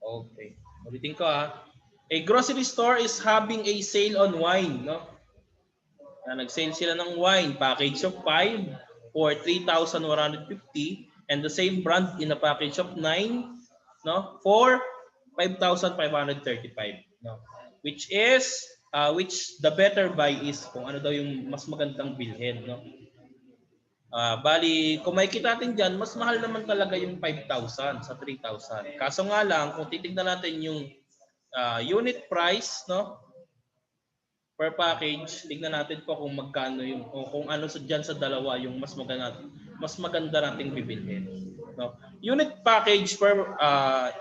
Okay. Ulitin ko ha. A grocery store is having a sale on wine, no? Nag-sale sila ng wine, package of 5 for 3,150 and the same brand in a package of 9, no? For 5,535, no? Which the better buy is kung ano daw yung mas magandang bilhin, no? Bali, kung makikita natin dyan, mas mahal naman talaga yung 5,000 sa 3,000. Kaso nga lang, kung titignan natin yung unit price, no, per package, tignan natin po kung magkano yung o kung ano sa diyan sa dalawa yung mas maganda nating bibilhin, no. Unit package per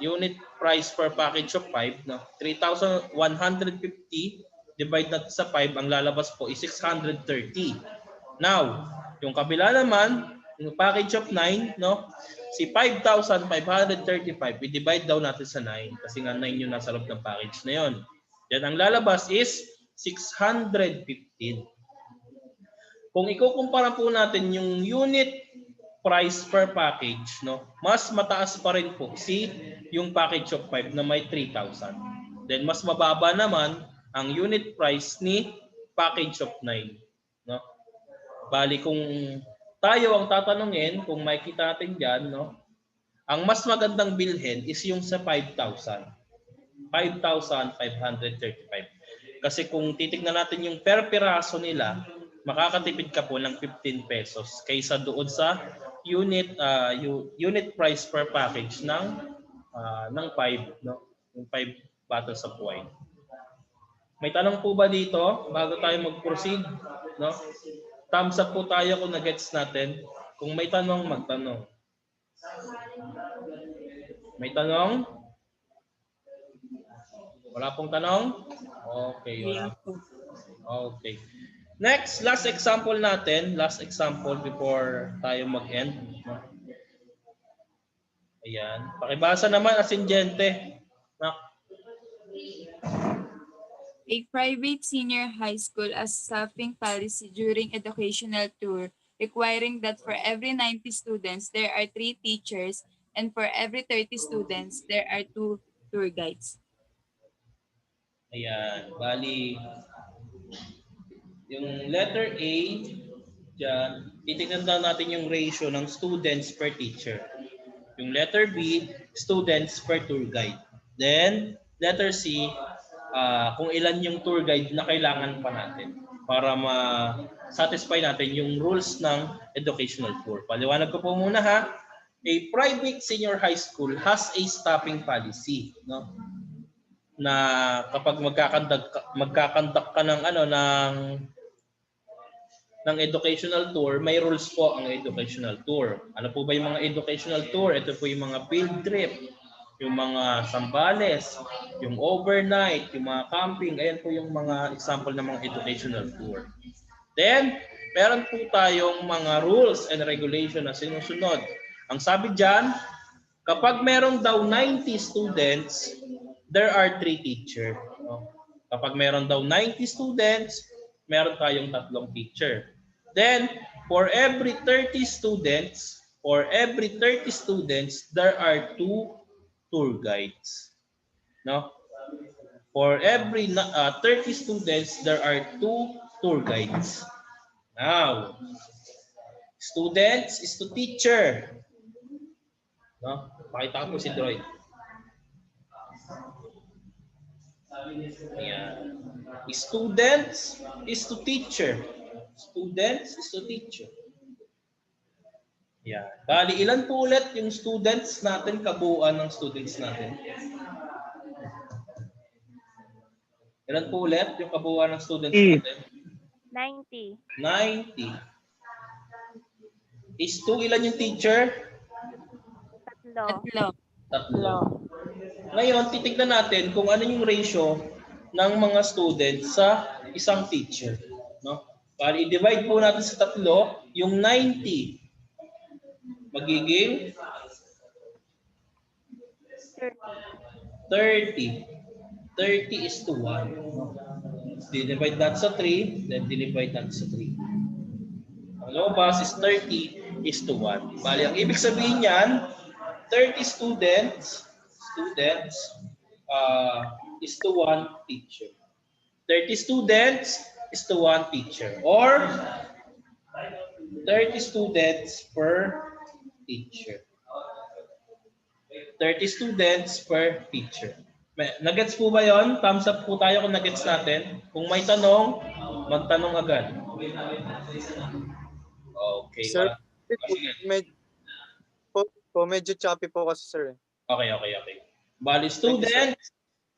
unit price per package of 5, no, 3,150 divide natin sa 5, ang lalabas po is 630. Now, yung kabila naman, yung package of 9, no, si 5,535 i-divide daw natin sa 9 kasi nga 9 yung nasa loob ng package na yon. Yan ang lalabas is 615. Kung ikukumpara po natin yung unit price per package, no, mas mataas pa rin po yung package of 5 na may 3,000. Then mas mababa naman ang unit price ni package of 9, no. Bali kung tayo ang tatanungin, kung makikita natin diyan, no, ang mas magandang bilhin is yung sa 5,000. 5,535. Kasi kung titignan natin yung per piraso nila, makakatipid ka po ng 15 pesos kaysa doon sa unit price per package ng 5, no? Yung 5 bottles of wine. May tanong po ba dito bago tayo mag-proceed, no? Thumbs up po tayo kung na-gets natin. Kung may tanong, magtanong. May tanong? Wala pong tanong? Okay, wala. Okay. Next, last example natin. Last example before tayo mag-end. Ayan. Pakibasa naman, Asinjente. A private senior high school has staffing policy during educational tour requiring that for every 90 students, there are 3 teachers, and for every 30 students, there are 2 tour guides. Ayan. Bali, yung letter A, dyan, titignan daw natin yung ratio ng students per teacher. Yung letter B, students per tour guide. Then, letter C, kung ilan yung tour guide na kailangan pa natin para ma-satisfy natin yung rules ng educational tour. Paliwanag ko po muna ha. A private senior high school has a staffing policy, no? Na kapag magkakandak ka ng educational tour, may rules po ang educational tour. Ano po ba yung mga educational tour? Ito po yung mga field trip, yung mga sambales, yung overnight, yung mga camping. Ayan po yung mga example ng mga educational tour. Then, meron po tayong mga rules and regulation na sinusunod. Ang sabi dyan, kapag meron daw 90 students, there are 3 teachers. No? Kapag meron daw 90 students, meron tayong 3 teacher. Then, for every 30 students, there are 2 tour guides. No? For every 30 students, there are 2 tour guides. Now, students is to teacher. No? Pakita ko po si Droid. Ayan. Students is to teacher. Students is to teacher. Ayan. Bali, ilan po ulit yung students natin, kabuuan ng students natin? Ilan po ulit yung kabuuan ng students natin? 90. 90. Is 2 ilan yung teacher? 3. 3. Ngayon, titignan natin kung ano yung ratio ng mga students sa isang teacher. No? Para i-divide po natin sa 3, yung 90 magiging 30. 30 is to 1. Divide natin sa 3, then divide natin sa 3. Ang lumabas is 30 is to 1. Bali, ang ibig sabihin niyan, 30 students students is to 1 teacher. 30 students is to 1 teacher. Or 30 students per teacher. 30 students per teacher. Nagets po ba yon? Thumbs up po tayo kung nagets natin. Kung may tanong, magtanong agad. Okay. Sir, Sige. medyo choppy po kasi, sir. Okay. Bali,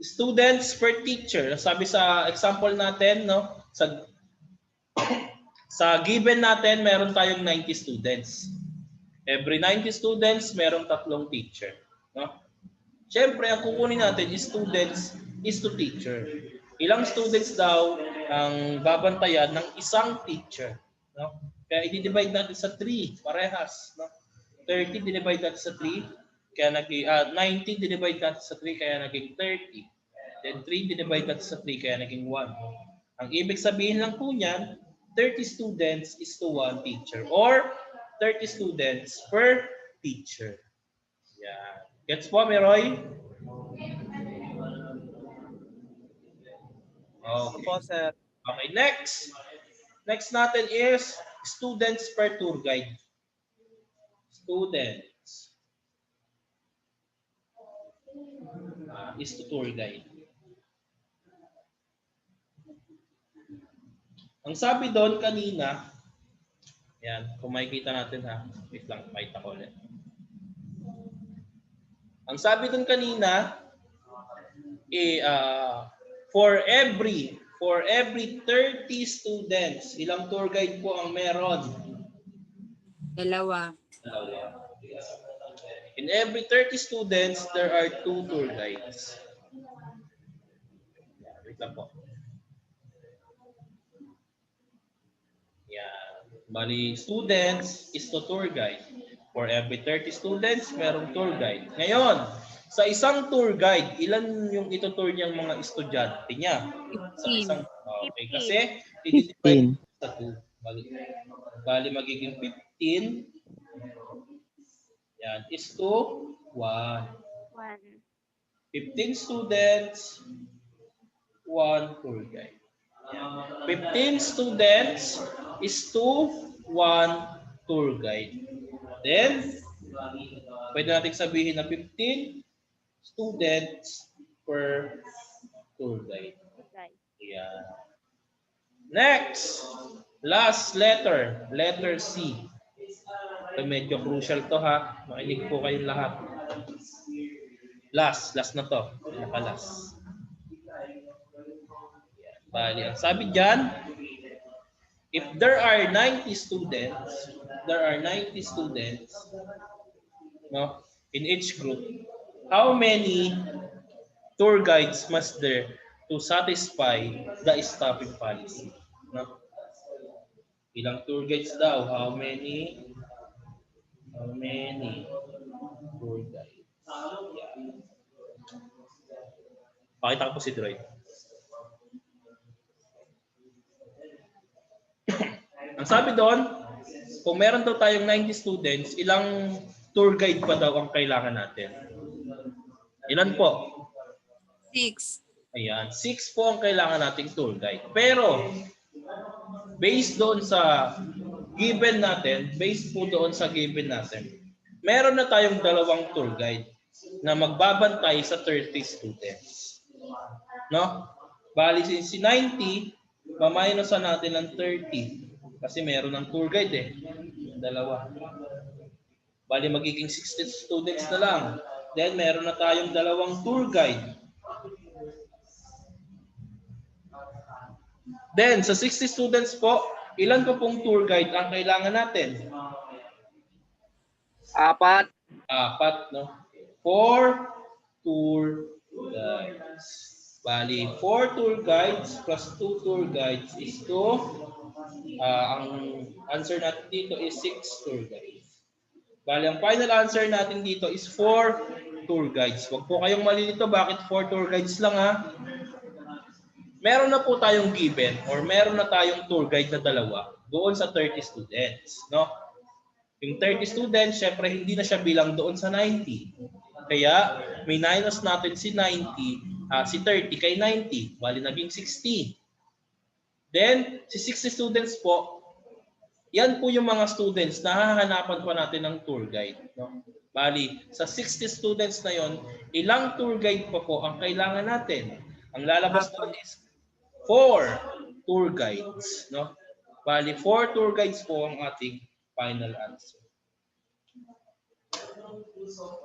students per teacher. Sabi sa example natin, no? Sa given natin, meron tayong 90 students. Every 90 students, meron 3 teacher. No? Siyempre, ang kukunin natin is students is to teacher. Ilang students daw ang babantayan ng isang teacher. No? Kaya i-divide natin sa 3, parehas. No? 30 dinivide natin sa 3, kaya naging 90 dinivide natin sa 3, kaya naging 30. Then 3 dinivide natin sa 3, kaya naging 1. Ang ibig sabihin lang po niyan, 30 students is to 1 teacher or 30 students per teacher. Yan. Gets po, Meroy? Okay. Opo, sir. Okay, next. Next natin is students per tour guide. Students is to tour guide. Ang sabi doon kanina, yan, kung makikita natin ha, wait lang, pakita ko ulit. Ang sabi doon kanina, for every 30 students, ilang tour guide po ang meron? 2. In every 30 students, there are 2 tour guides. Wait lang po. Yan. Bali, students is to tour guide. For every 30 students, merong tour guide. Ngayon, sa isang tour guide, ilan yung itutour niyang mga estudyante niya? Sa isang, okay, kasi i-divide sa 2. Bali magiging 15. Yan, is to 1. 15 students, 1 tour guide. 15 students is to 1 tour guide. Then, pwede natin sabihin na 15 students per tour guide. Yeah. Next, last letter, letter C. Ito medyo crucial to ha. Makinig po kayong lahat. Last na to. Pinaka-last. Bali, ang sabi dyan, if there are 90 students, no, in each group, how many tour guides must there to satisfy the stopping policy? No? Ilang tour guides daw? How many tour guides? Yeah. Pakita ko po si Droid. Ang sabi doon, kung meron daw tayong 90 students, ilang tour guide pa daw ang kailangan natin? Ilan po? 6. Ayan, 6 po ang kailangan nating tour guide. Pero, based doon sa given natin, meron na tayong 2 tour guide na magbabantay sa 30 students. No? Bali, si 90, maminusan natin ng 30. Kasi meron ng tour guide eh. 2. Bali, magiging 60 students na lang. Then, meron na tayong 2 tour guide. Then, sa 60 students po, ilan po pong tour guide ang kailangan natin? 4. 4, no? 4 tour guides. Bali, 4 tour guides plus 2 tour guides is to, ang answer natin dito is 6 tour guides. Bali, ang final answer natin dito is 4 tour guides. Huwag po kayong malilito, bakit 4 tour guides lang ha? Meron na po tayong given or meron na tayong tour guide na 2 doon sa 30 students, no? Yung 30 students, syempre hindi na siya bilang doon sa 90. Kaya may minus natin si 30 kay 90. Bali, naging 60. Then, si 60 students po, yan po yung mga students na hahanapan pa natin ng tour guide. No? Bali, sa 60 students na yon, ilang tour guide pa po ang kailangan natin? Ang lalabas doon is 4 tour guides. No? Bali, 4 tour guides po ang ating final answer.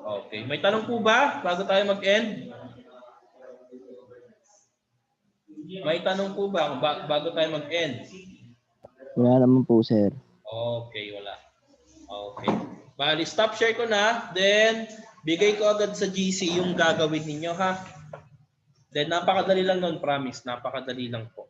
Okay. May tanong po ba bago tayo mag-end? May tanong po ba bago tayo mag-end? Wala naman po, sir. Okay, wala. Okay. Bali, stop share ko na. Then, bigay ko agad sa GC yung gagawin ninyo, ha? Then, napakadali lang nun, promise. Napakadali lang po.